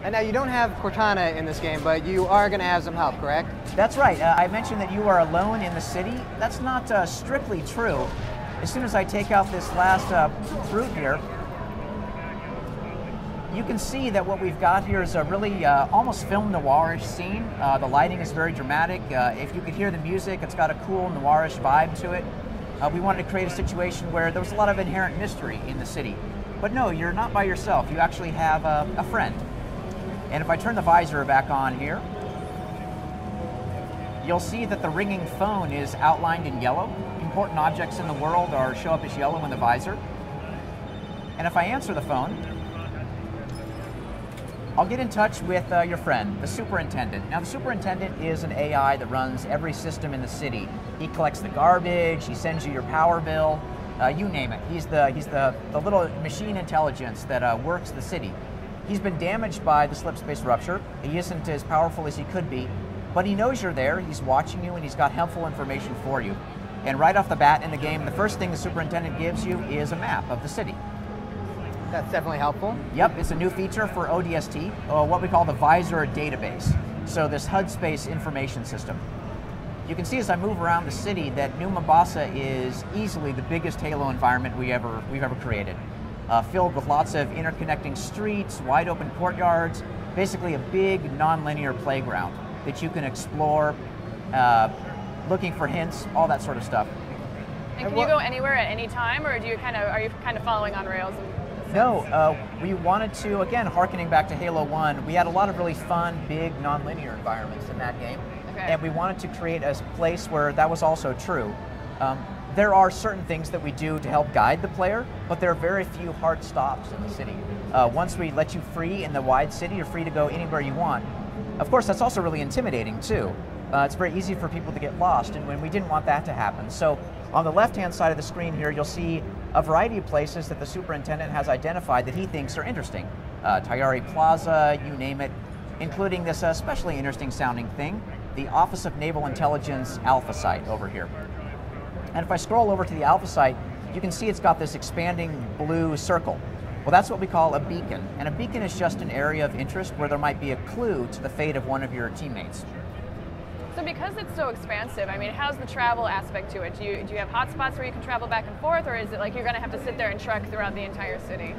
And now you don't have Cortana in this game, but you are going to have some help, correct? That's right. I mentioned that you are alone in the city. That's not strictly true. As soon as I take out this last fruit here, you can see that what we've got here is a really almost film noirish scene. The lighting is very dramatic. If you could hear the music, it's got a cool noirish vibe to it. We wanted to create a situation where there was a lot of inherent mystery in the city. But no, you're not by yourself. You actually have a friend. And if I turn the visor back on here, you'll see that the ringing phone is outlined in yellow. Important objects in the world show up as yellow in the visor. And if I answer the phone, I'll get in touch with your friend, the superintendent. Now, the superintendent is an AI that runs every system in the city. He collects the garbage, he sends you your power bill, you name it. He's the little machine intelligence that works the city. He's been damaged by the slipspace rupture. He isn't as powerful as he could be, but he knows you're there, he's watching you, and he's got helpful information for you. And right off the bat in the game, the first thing the superintendent gives you is a map of the city. That's definitely helpful. Yep, it's a new feature for ODST, what we call the Visor database. So this HUD space information system. You can see as I move around the city that New Mombasa is easily the biggest Halo environment we've ever created. Filled with lots of interconnecting streets, wide open courtyards, basically a big non-linear playground that you can explore, looking for hints, all that sort of stuff. And can you go anywhere at any time, or are you kind of following on rails? No, we wanted to, again, harkening back to Halo 1, we had a lot of really fun, big, non-linear environments in that game. Okay. And we wanted to create a place where that was also true. There are certain things that we do to help guide the player, but there are very few hard stops in the city. Once we let you free in the wide city, you're free to go anywhere you want. Of course, that's also really intimidating, too. It's very easy for people to get lost, and when we didn't want that to happen. So on the left-hand side of the screen here, you'll see a variety of places that the superintendent has identified that he thinks are interesting. Tayari Plaza, you name it, including this especially interesting sounding thing, the Office of Naval Intelligence Alpha site over here. And if I scroll over to the Alpha site, you can see it's got this expanding blue circle. Well, that's what we call a beacon. And a beacon is just an area of interest where there might be a clue to the fate of one of your teammates. So because it's so expansive, I mean, how's the travel aspect to it? Do you have hotspots where you can travel back and forth, or is it like you're going to have to sit there and trek throughout the entire city?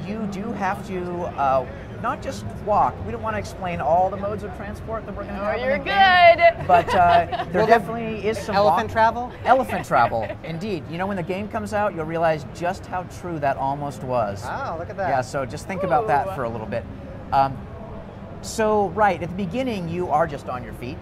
You do have to not just walk. We don't want to explain all the modes of transport that we're going to have. You're good. But there definitely is some elephant travel. Elephant travel, indeed. You know, when the game comes out, you'll realize just how true that almost was. Oh, look at that. Yeah. So just think about that for a little bit. So right at the beginning, you are just on your feet.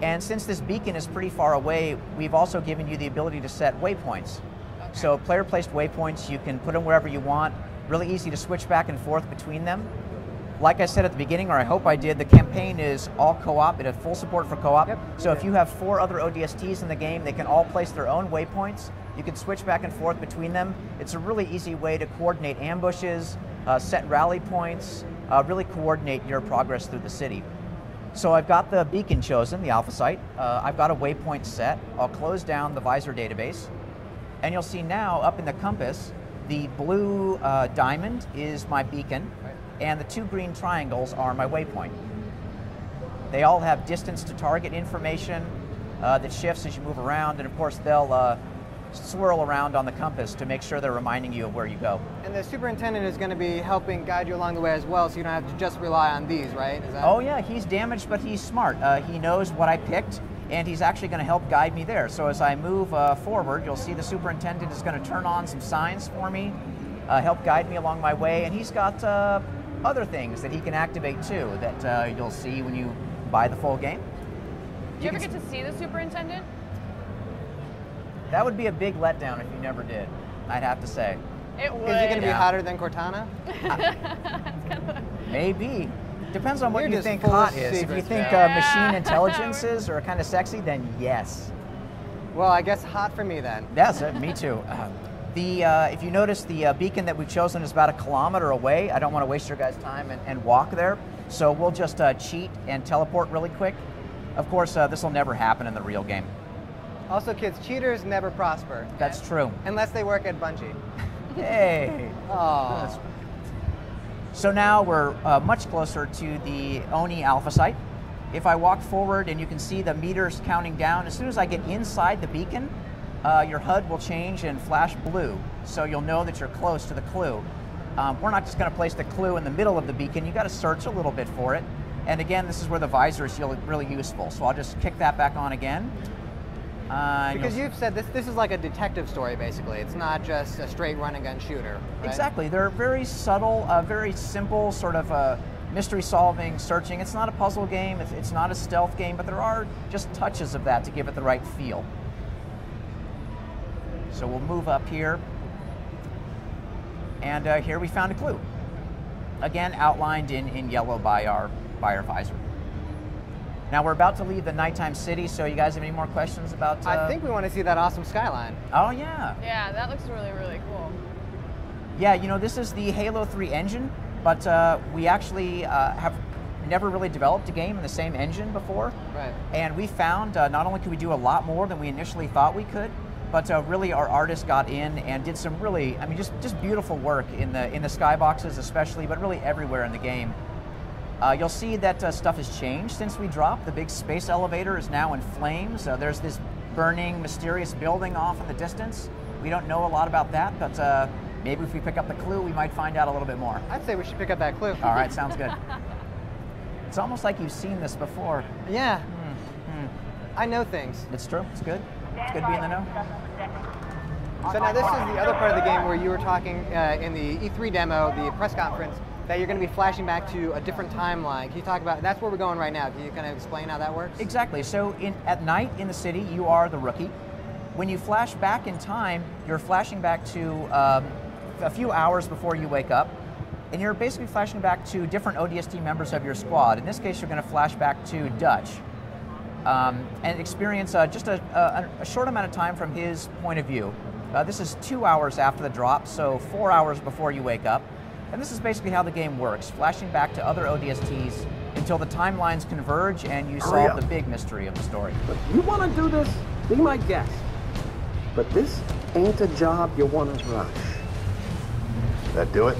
And since this beacon is pretty far away, we've also given you the ability to set waypoints. Okay. So player-placed waypoints, you can put them wherever you want. Really easy to switch back and forth between them. Like I said at the beginning, or I hope I did, the campaign is all co-op. It has full support for co-op. Yep. So if you have 4 other ODSTs in the game, they can all place their own waypoints. You can switch back and forth between them. It's a really easy way to coordinate ambushes, set rally points, really coordinate your progress through the city. So I've got the beacon chosen, the Alpha site. I've got a waypoint set. I'll close down the Visor database. And you'll see now up in the compass, the blue diamond is my beacon, and the 2 green triangles are my waypoint. They all have distance to target information that shifts as you move around, and of course they'll swirl around on the compass to make sure they're reminding you of where you go. And the superintendent is going to be helping guide you along the way as well, so you don't have to just rely on these, right? Is that... Oh yeah, he's damaged, but he's smart. He knows what I picked, and he's actually going to help guide me there. So as I move forward, you'll see the superintendent is going to turn on some signs for me, help guide me along my way, and he's got other things that he can activate too that you'll see when you buy the full game. Do you ever get to see the superintendent? That would be a big letdown if you never did, I'd have to say. It would. Is he going to be hotter than Cortana? Maybe. Depends on what you think hot is. If you think machine intelligences are kind of sexy, then yes. Well, I guess hot for me then. Yes, me too. If you notice, the beacon that we've chosen is about 1 kilometer away. I don't want to waste your guys' time and walk there, so we'll just cheat and teleport really quick. Of course, this will never happen in the real game. Also, kids, cheaters never prosper. That's true. Unless they work at Bungie. Hey. Oh. So now we're much closer to the Oni Alpha site. If I walk forward and you can see the meters counting down, as soon as I get inside the beacon, your HUD will change and flash blue, so you'll know that you're close to the clue. We're not just going to place the clue in the middle of the beacon. You got to search a little bit for it. And again, this is where the visor is really useful. So I'll just kick that back on again. Because you've said this is like a detective story, basically. It's not just a straight run and gun shooter, right? Exactly. They're very subtle, very simple sort of mystery solving, searching. It's not a puzzle game. It's not a stealth game, but there are just touches of that to give it the right feel. So we'll move up here. And here we found a clue. Again, outlined in yellow by our visor. Now we're about to leave the nighttime city, so you guys have any more questions about... I think we want to see that awesome skyline. Oh, yeah. Yeah, that looks really, really cool. Yeah, you know, this is the Halo 3 engine, but we actually have never really developed a game in the same engine before. Right. And we found not only could we do a lot more than we initially thought we could, but really our artists got in and did some really, I mean, just beautiful work in the skyboxes especially, but really everywhere in the game. You'll see that stuff has changed since we dropped. The big space elevator is now in flames. There's this burning, mysterious building off in the distance. We don't know a lot about that, but maybe if we pick up the clue, we might find out a little bit more. I'd say we should pick up that clue. All right, sounds good. It's almost like you've seen this before. Yeah. I know things. It's true. It's good. It's good to be in the know. So now this is the other part of the game where you were talking in the E3 demo, the press conference, that you're going to be flashing back to a different timeline. Can you talk about, that's where we're going right now. Can you kind of explain how that works? Exactly. So at night in the city, you are the rookie. When you flash back in time, you're flashing back to a few hours before you wake up, and you're basically flashing back to different ODST members of your squad. In this case, you're going to flash back to Dutch and experience just a short amount of time from his point of view. This is 2 hours after the drop, so 4 hours before you wake up. And this is basically how the game works, flashing back to other ODSTs until the timelines converge and you solve the big mystery of the story. But you want to do this, be my guest. But this ain't a job you want to rush. That do it?